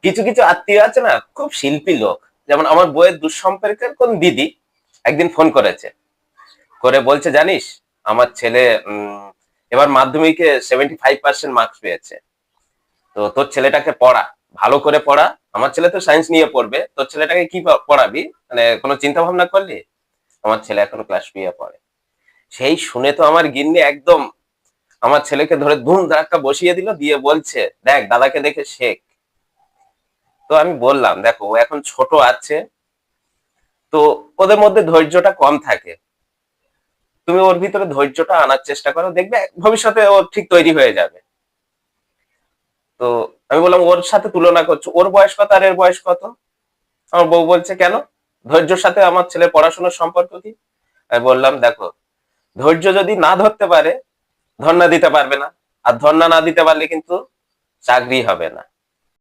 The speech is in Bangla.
কিছু কিছু আত্মীয় আছে না, খুব শিল্পী লোক। যেমন আমার বইয়ের দুঃসম্পর্কের কোন দিদি একদিন ফোন করেছে, করে বলছে জানিস আমার ছেলে এবার মাধ্যমিকে 75% মার্কস পেয়েছে, তো তোর ছেলেটাকে পড়া, ভালো করে পড়া। আমার ছেলে তো সায়েন্স নিয়ে পড়বে, তোর ছেলেটাকে কি পড়াবি, মানে কোনো চিন্তা ভাবনা করলি? আমার ছেলে এখনো ক্লাস 2 এ পড়ে। সেই শুনে তো আমার গিন্নি একদম আমার ছেলেকে ধরে ধুম ধাক্কা বসিয়ে দিল, দিয়ে বলছে দেখ দাদাকে দেখে শেখ। তো আমি বললাম দেখো ও এখন ছোট আছে, তো ওদের মধ্যে ধৈর্যটা কম থাকে, তুমি ওর ভিতরে ধৈর্যটা আনার চেষ্টা করো, দেখবে ভবিষ্যতে ও ঠিক তৈরি হয়ে যাবে। তো আমি বললাম ওর সাথে তুলনা করছো, ওর বয়স কত আর এর বয়স কত? আমার বউ বলছে কেন, ধৈর্যের সাথে আমার ছেলে পড়াশোনার সম্পর্ক কি? আমি বললাম দেখো, ধৈর্য যদি না ধরতে পারে ধর্ণা দিতে পারবে না, আর ধর্ণা না দিতে পারলে কিন্তু চাকরি হবে না।